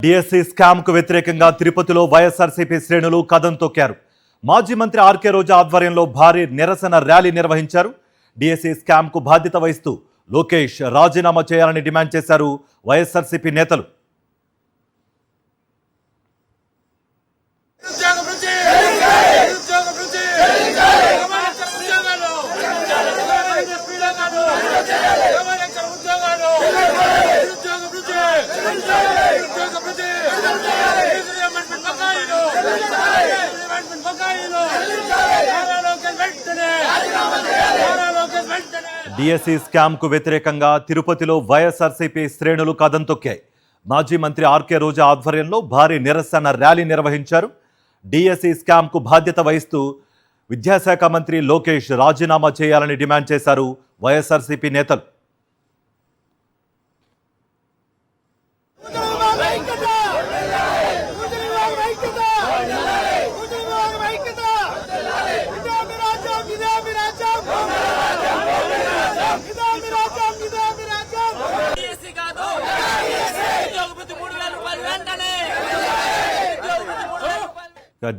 DSC scam కు వ్యతిరేకంగా తిరుపతిలో వైఎస్ఆర్సీపీ శ్రేణులు కదం తొక్కారు. మాజీ మంత్రి ఆర్కే రోజా ఆధ్వర్యంలో భారీ నిరసన ర్యాలీ నిర్వహించారు. డిఎస్సి స్కామ్ కు బాధ్యత వహిస్తూ లోకేష్ రాజీనామా చేయాలని డిమాండ్ చేశారు వైఎస్ఆర్సీపీ నేతలు. డిఎస్సి స్కామ్ కు వ్యతిరేకంగా తిరుపతిలో వైఎస్ఆర్సీపీ శ్రేణులు కదం తొక్కాయి. మాజీ మంత్రి ఆర్కే రోజా ఆధ్వర్యంలో భారీ నిరసన ర్యాలీ నిర్వహించారు. డిఎస్సి స్కామ్ కు బాధ్యత వహిస్తూ విద్యాశాఖ మంత్రి లోకేష్ రాజీనామా చేయాలని డిమాండ్ చేశారు వైఎస్ఆర్సీపీ నేతలు.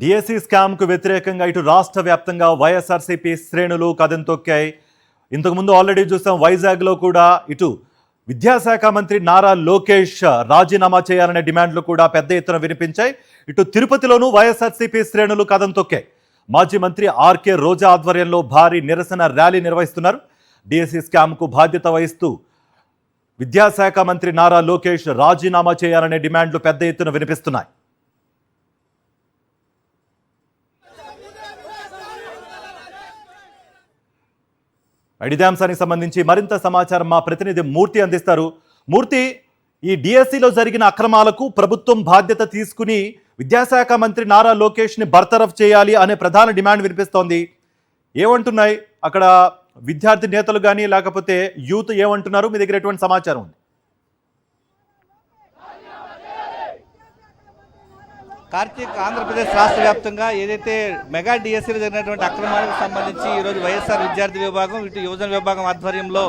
డిఎస్సి స్కామ్ కు వ్యతిరేకంగా ఇటు రాష్ట్ర వ్యాప్తంగా వైఎస్ఆర్సీపీ శ్రేణులు కదం తొక్కాయి. ఇంతకుముందు ఆల్రెడీ చూసాం, వైజాగ్లో కూడా ఇటు విద్యాశాఖ మంత్రి నారా లోకేష్ రాజీనామా చేయాలనే డిమాండ్లు కూడా పెద్ద ఎత్తున వినిపించాయి. ఇటు తిరుపతిలోనూ వైఎస్ఆర్సీపీ శ్రేణులు కదం తొక్కాయి. మాజీ మంత్రి ఆర్కే రోజా ఆధ్వర్యంలో భారీ నిరసన ర్యాలీ నిర్వహిస్తున్నారు. డిఎస్సి స్కామ్ కు బాధ్యత వహిస్తూ విద్యాశాఖ మంత్రి నారా లోకేష్ రాజీనామా చేయాలనే డిమాండ్లు పెద్ద ఎత్తున వినిపిస్తున్నాయి. ఇదే అంశానికి సంబంధించి మరింత సమాచారం మా ప్రతినిధి మూర్తి అందిస్తారు. మూర్తి, ఈ డిఎస్సిలో జరిగిన అక్రమాలకు ప్రభుత్వం బాధ్యత తీసుకుని విద్యాశాఖ మంత్రి నారా లోకేష్ని బర్తరఫ్ చేయాలి అనే ప్రధాన డిమాండ్ వినిపిస్తోంది. ఏమంటున్నాయి అక్కడ విద్యార్థి నేతలు కానీ లేకపోతే యూత్ ఏమంటున్నారు? మీ దగ్గర ఎటువంటి సమాచారం ఉంది? కార్తీక్, ఆంధ్రప్రదేశ్ రాష్ట్ర వ్యాప్తంగా ఏదైతే మెగా డిఎస్సీలో జరిగినటువంటి అక్రమాలకు సంబంధించి ఈరోజు వైఎస్ఆర్ విద్యార్థి విభాగం, ఇటు యువజన విభాగం ఆధ్వర్యంలో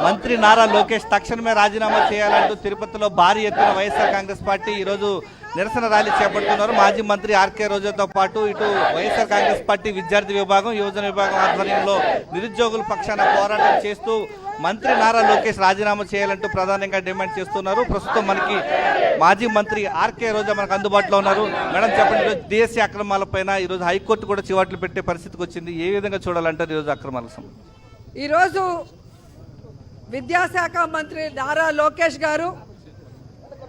మంత్రి నారా లోకేష్ తక్షణమే రాజీనామా చేయాలంటూ తిరుపతిలో భారీ ఎత్తున వైఎస్ఆర్ కాంగ్రెస్ పార్టీ ఈరోజు నిరసన ర్యాలీ చేపడుతున్నారు. మాజీ మంత్రి ఆర్కే రోజాతో పాటు ఇటు వైఎస్ఆర్ కాంగ్రెస్ పార్టీ విద్యార్థి విభాగం, యువజన విభాగం ఆధ్వర్యంలో నిరుద్యోగుల పక్షాన పోరాటం చేస్తూ మంత్రి నారా లోకేష్ రాజీనామా చేయాలంటూ ప్రధానంగా డిమాండ్ చేస్తున్నారు. ప్రస్తుతం మనకి మాజీ మంత్రి ఆర్కే రోజా మనకు అందుబాటులో ఉన్నారు. మేడం, చెప్పండి, ఈరోజు డిఎస్సీ అక్రమాలపైన ఈరోజు హైకోర్టు కూడా చివాట్లు పెట్టే పరిస్థితికి వచ్చింది. ఏ విధంగా చూడాలంటారు ఈరోజు అక్రమాలకు సంబంధించి? ఈరోజు విద్యాశాఖ మంత్రి నారా లోకేష్ గారు,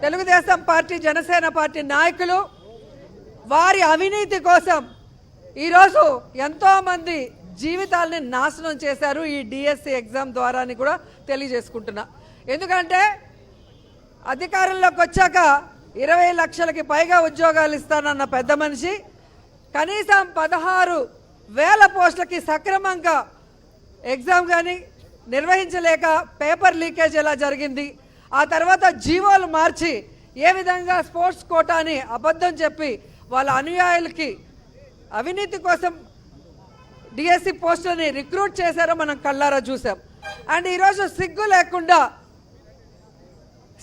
తెలుగుదేశం పార్టీ, జనసేన పార్టీ నాయకులు వారి అవినీతి కోసం ఈరోజు ఎంతోమంది జీవితాలని నాశనం చేశారు ఈ డిఎస్సి ఎగ్జామ్ ద్వారా అని కూడా తెలియజేసుకుంటున్నా. ఎందుకంటే అధికారంలోకి వచ్చాక 20 లక్షలకి పైగా ఉద్యోగాలు ఇస్తానన్న పెద్ద మనిషి కనీసం 16,000 పోస్టులకి సక్రమంగా ఎగ్జామ్ కానీ నిర్వహించలేక పేపర్ లీకేజ్ ఎలా జరిగింది, ఆ తర్వాత జీవోలు మార్చి ఏ విధంగా స్పోర్ట్స్ కోటాని అబద్ధం చెప్పి వాళ్ళ అనుయాయులకి అవినీతి కోసం డిఎస్సి పోస్టులని రిక్రూట్ చేశారో మనం కళ్ళారా చూసాం. అండ్ ఈరోజు సిగ్గు లేకుండా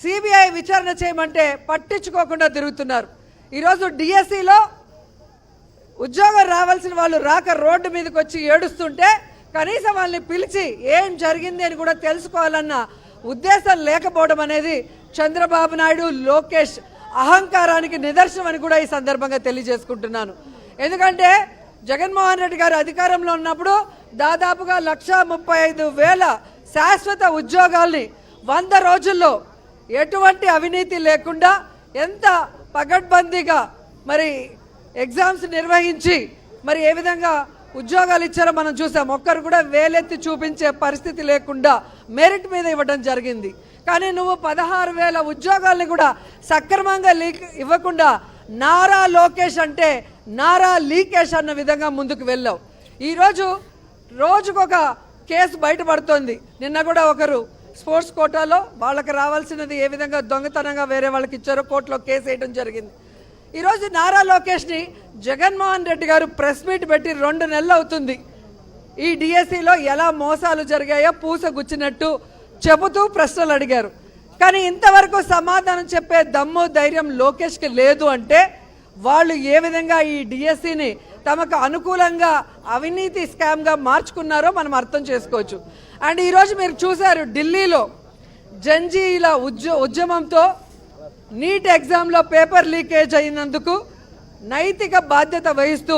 సిబిఐ విచారణ చేయమంటే పట్టించుకోకుండా తిరుగుతున్నారు. ఈరోజు డిఎస్సిలో ఉద్యోగం రావాల్సిన వాళ్ళు రాక రోడ్డు మీదకి వచ్చి ఏడుస్తుంటే కనీసం వాళ్ళని పిలిచి ఏం జరిగింది అని కూడా తెలుసుకోవాలన్న ఉద్దేశం లేకపోవడం అనేది చంద్రబాబు నాయుడు, లోకేష్ అహంకారానికి నిదర్శనం అని కూడా ఈ సందర్భంగా తెలియజేసుకుంటున్నాను. ఎందుకంటే జగన్మోహన్ రెడ్డి గారు అధికారంలో ఉన్నప్పుడు దాదాపుగా 1,35,000 శాశ్వత ఉద్యోగాల్ని 100 రోజుల్లో ఎటువంటి అవినీతి లేకుండా ఎంత పగడ్బందీగా మరి ఎగ్జామ్స్ నిర్వహించి మరి ఏ విధంగా ఉద్యోగాలు ఇచ్చారో మనం చూసాం. ఒక్కరు కూడా వేలెత్తి చూపించే పరిస్థితి లేకుండా మెరిట్ మీద ఇవ్వడం జరిగింది. కానీ నువ్వు 16,000 ఉద్యోగాల్ని కూడా సక్రమంగా ఇవ్వకుండా నారా లోకేష్ అంటే నారా లీకేష్ అన్న విధంగా ముందుకు వెళ్ళావు. ఈరోజు రోజుకొక కేసు బయటపడుతోంది. నిన్న కూడా ఒకరు స్పోర్ట్స్ కోటాలో వాళ్ళకి రావాల్సినది ఏ విధంగా దొంగతనంగా వేరే వాళ్ళకి ఇచ్చారో కోర్టులో కేసు వేయడం జరిగింది. ఈరోజు నారా లోకేష్ని జగన్మోహన్ రెడ్డి గారు ప్రెస్ మీట్ పెట్టి 2 నెలలు అవుతుంది. ఈ డిఎస్సిలో ఎలా మోసాలు జరిగాయో పూస గుచ్చినట్టు చెబుతూ ప్రశ్నలు అడిగారు. కానీ ఇంతవరకు సమాధానం చెప్పే దమ్ము ధైర్యం లోకేష్కి లేదు అంటే వాళ్ళు ఏ విధంగా ఈ డిఎస్సిని తమకు అనుకూలంగా అవినీతి స్కామ్గా మార్చుకున్నారో మనం అర్థం చేసుకోవచ్చు. అండ్ ఈరోజు మీరు చూశారు ఢిల్లీలో జంజీల ఉద్యమంతో నీట్ ఎగ్జామ్లో పేపర్ లీకేజ్ అయినందుకు నైతిక బాధ్యత వహిస్తూ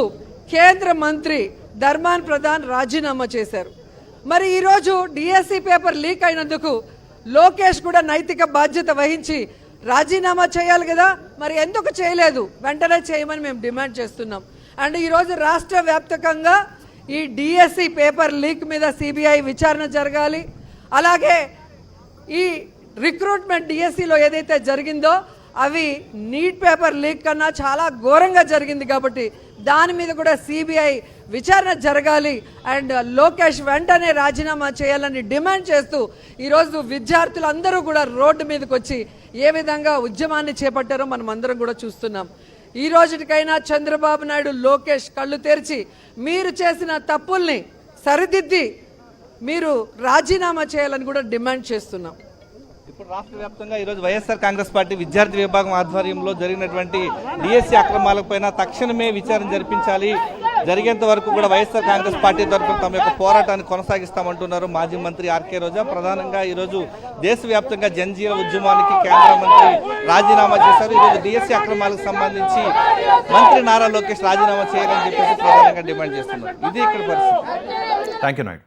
కేంద్ర మంత్రి ధర్మాన్ ప్రధాన్ రాజీనామా చేశారు. మరి ఈరోజు డిఎస్సి పేపర్ లీక్ అయినందుకు లోకేష్ కూడా నైతిక బాధ్యత వహించి రాజీనామా చేయాలి కదా, మరి ఎందుకు చేయలేదు? వెంటనే చేయమని మేము డిమాండ్ చేస్తున్నాం. అండ్ ఈరోజు రాష్ట్ర వ్యాప్తంగా ఈ డిఎస్సి పేపర్ లీక్ మీద సిబిఐ విచారణ జరగాలి. అలాగే ఈ రిక్రూట్మెంట్ డిఎస్సిలో ఏదైతే జరిగిందో అవి నీట్ పేపర్ లీక్ కన్నా చాలా ఘోరంగా జరిగింది కాబట్టి దాని మీద కూడా సిబిఐ విచారణ జరగాలి. అండ్ లోకేష్ వెంటనే రాజీనామా చేయాలని డిమాండ్ చేస్తూ ఈరోజు విద్యార్థులందరూ కూడా రోడ్డు మీదకి వచ్చి ఏ విధంగా ఉద్యమాన్ని చేపట్టారో మనం అందరం కూడా చూస్తున్నాం. ఈ రోజుకైనా చంద్రబాబు నాయుడు లోకేష్ కళ్ళు తెరిచి మీరు చేసిన తప్పుల్ని సరిదిద్ది మీరు రాజీనామా చేయాలని కూడా డిమాండ్ చేస్తున్నాం. ఇప్పుడు రాష్ట్ర వ్యాప్తంగా ఈరోజు వైఎస్ఆర్ కాంగ్రెస్ పార్టీ విద్యార్థి విభాగం ఆధ్వర్యంలో జరిగినటువంటి డిఎస్సి అక్రమాలపైన తక్షణమే విచారణ జరిపించాలి, జరిగేంత వరకు కూడా వైఎస్ఆర్ కాంగ్రెస్ పార్టీ తరఫున తమ యొక్క పోరాటాన్ని కొనసాగిస్తామంటున్నారు మాజీ మంత్రి ఆర్కే రోజా. ప్రధానంగా ఈరోజు దేశవ్యాప్తంగా జంజీల ఉద్యమానికి కేంద్ర మంత్రి రాజీనామా చేశారు. ఈరోజు డిఎస్సి అక్రమాలకు సంబంధించి మంత్రి నారా లోకేష్ రాజీనామా చేయాలని చెప్పేసి ప్రధానంగా డిమాండ్ చేస్తున్నారు. ఇది ఇక్కడ పరిస్థితి. Thank you Naidu.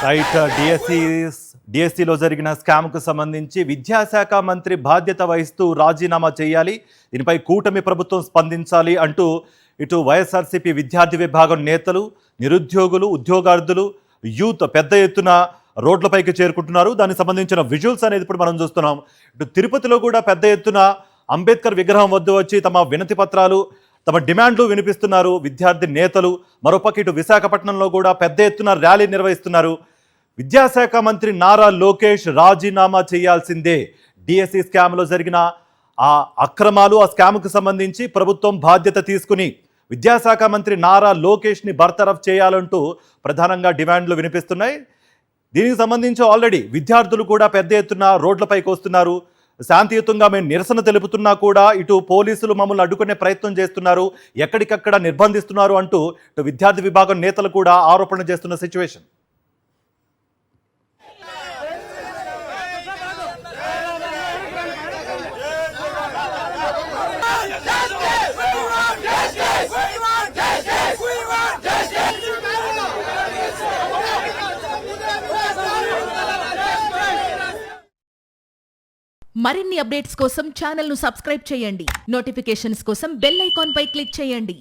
రైట్. డిఎస్సిలో జరిగిన స్కామ్కు సంబంధించి విద్యాశాఖ మంత్రి బాధ్యత వహిస్తూ రాజీనామా చేయాలి, దీనిపై కూటమి ప్రభుత్వం స్పందించాలి అంటూ ఇటు వైఎస్ఆర్సీపీ విద్యార్థి విభాగం నేతలు, నిరుద్యోగులు, ఉద్యోగార్థులు, యూత్ పెద్ద ఎత్తున రోడ్లపైకి చేరుకుంటున్నారు. దానికి సంబంధించిన విజువల్స్ అనేది ఇప్పుడు మనం చూస్తున్నాం. ఇటు తిరుపతిలో కూడా పెద్ద ఎత్తున అంబేద్కర్ విగ్రహం వద్ద వచ్చి తమ వినతి పత్రాలు, తమ డిమాండ్లు వినిపిస్తున్నారు విద్యార్థి నేతలు. మరోపక్క ఇటు విశాఖపట్నంలో కూడా పెద్ద ఎత్తున ర్యాలీ నిర్వహిస్తున్నారు. విద్యాశాఖ మంత్రి నారా లోకేష్ రాజీనామా చేయాల్సిందే, డిఎస్సి స్కామ్లో జరిగిన ఆ అక్రమాలు, ఆ స్కామ్కు సంబంధించి ప్రభుత్వం బాధ్యత తీసుకుని విద్యాశాఖ మంత్రి నారా లోకేష్ని బర్తరఫ్ చేయాలంటూ ప్రధానంగా డిమాండ్లు వినిపిస్తున్నాయి. దీనికి సంబంధించి ఆల్రెడీ విద్యార్థులు కూడా పెద్ద ఎత్తున రోడ్లపైకి వస్తున్నారు. శాంతియుతంగా మేము నిరసన తెలుపుతున్నా కూడా ఇటు పోలీసులు మమ్మల్ని అడ్డుకునే ప్రయత్నం చేస్తున్నారు, ఎక్కడికక్కడ నిర్బంధిస్తున్నారు అంటూ ఇటు విద్యార్థి విభాగం నేతలు కూడా ఆరోపణ చేస్తున్న situation. We want justice! We want justice! We want justice! మరిన్ని అప్డేట్స్ కోసం ఛానల్ ను సబ్స్క్రైబ్ చేయండి. నోటిఫికేషన్స్ కోసం బెల్ ఐకాన్ పై క్లిక్ చేయండి.